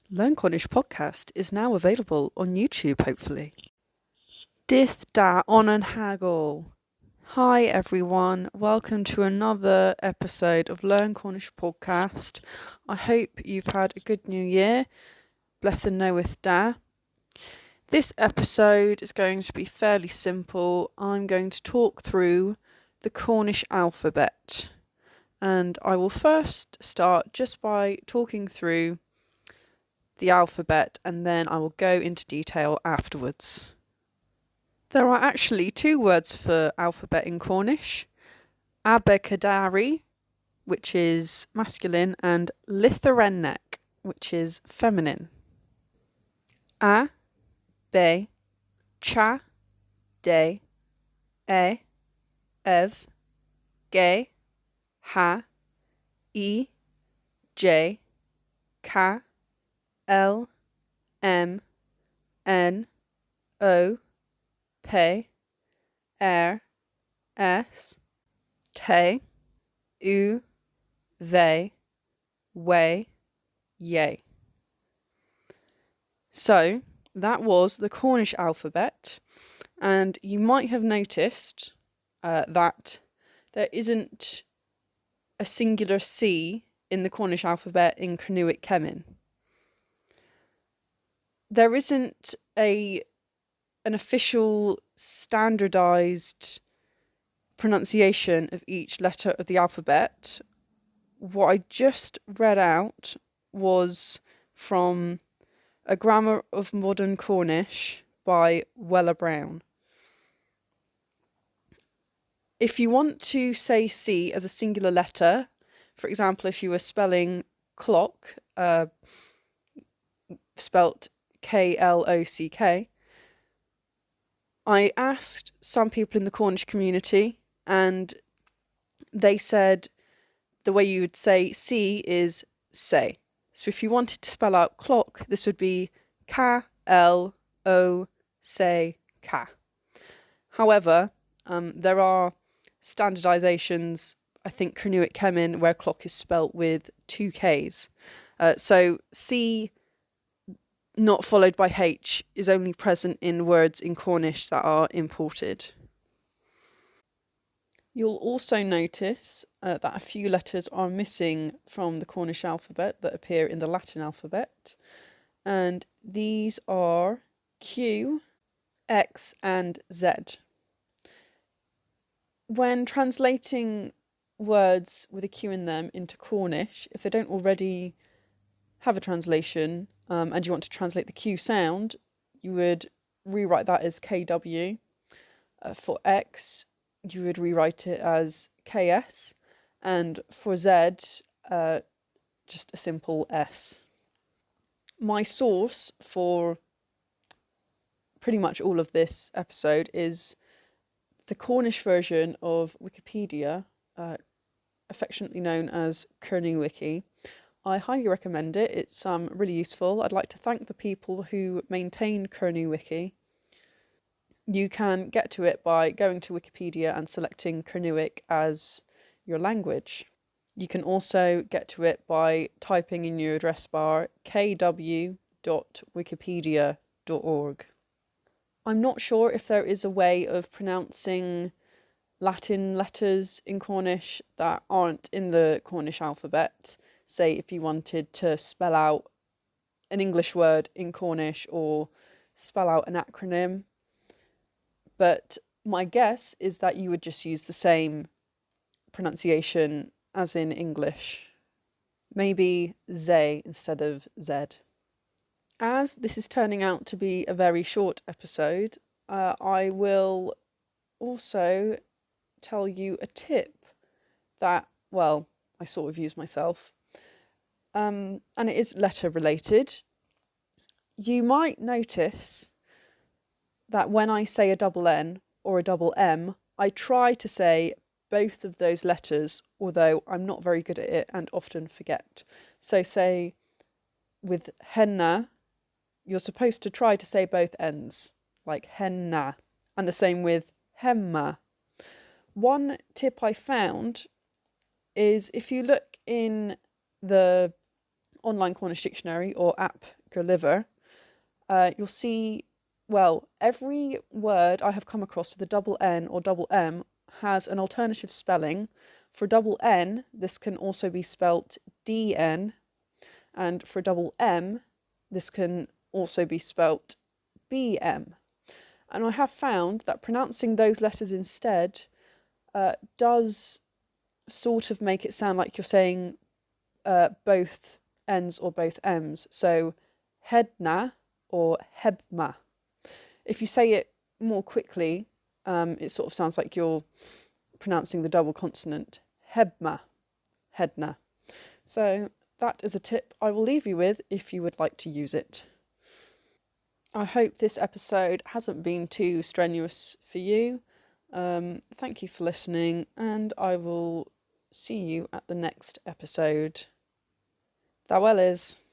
Learn Cornish podcast is now available on YouTube, hopefully. Dith da onan hagel. Hi everyone, welcome to another episode of Learn Cornish podcast. I hope you've had a good new year. Blethen knoweth da. This episode is going to be fairly simple. I'm going to talk through the Cornish alphabet. And I will first start just by talking through the alphabet, and then I will go into detail afterwards. There are actually two words for alphabet in Cornish: abecadari, which is masculine, and Lytherennek, which is feminine. A, be, cha, de, e, ev, ge, ha, I, j, ka, L, M, N, O, P, R, S, T, U, V, W, Y. So that was the Cornish alphabet, and you might have noticed that there isn't a singular C in the Cornish alphabet in Kernewek Kernewek. There isn't an official standardized pronunciation of each letter of the alphabet. What I just read out was from A Grammar of Modern Cornish by Weller Brown. If you want to say C as a singular letter, for example, if you were spelling clock, spelt Klock, I asked some people in the Cornish community, and they said the way you would say C is say. So if you wanted to spell out clock, this would be K-L-O-C-K. However, there are standardizations, I think Kernewek Kernewek, where clock is spelt with two Ks. So C not followed by H is only present in words in Cornish that are imported. You'll also notice that a few letters are missing from the Cornish alphabet that appear in the Latin alphabet, and these are Q, X, and Z. When translating words with a Q in them into Cornish, if they don't already have a translation, and you want to translate the Q sound, you would rewrite that as KW. For X, you would rewrite it as KS, and for Z, just a simple S. My source for pretty much all of this episode is the Cornish version of Wikipedia, affectionately known as Kernewek. I highly recommend it. It's really useful. I'd like to thank the people who maintain Kernewek. You can get to it by going to Wikipedia and selecting Kernewek as your language. You can also get to it by typing in your address bar kw.wikipedia.org. I'm not sure if there is a way of pronouncing Latin letters in Cornish that aren't in the Cornish alphabet. Say if you wanted to spell out an English word in Cornish or spell out an acronym. But my guess is that you would just use the same pronunciation as in English. Maybe Z instead of Z. As this is turning out to be a very short episode, I will also tell you a tip that, well, I sort of use myself. And it is letter related. You might notice that when I say a double N or a double M, I try to say both of those letters, although I'm not very good at it and often forget. So say with henna, you're supposed to try to say both ends, like henna, and the same with hemma. One tip I found is if you look in the online Cornish dictionary or app Gerliver, you'll see, well, every word I have come across with a double N or double M has an alternative spelling. For double N, this can also be spelt DN, and for double M, this can also be spelt BM. And I have found that pronouncing those letters instead does sort of make it sound like you're saying both N's or both M's. So hedna or hebma. If you say it more quickly, it sort of sounds like you're pronouncing the double consonant. Hebma, hedna. So that is a tip I will leave you with if you would like to use it. I hope this episode hasn't been too strenuous for you. Thank you for listening, and I will see you at the next episode. Dawelys.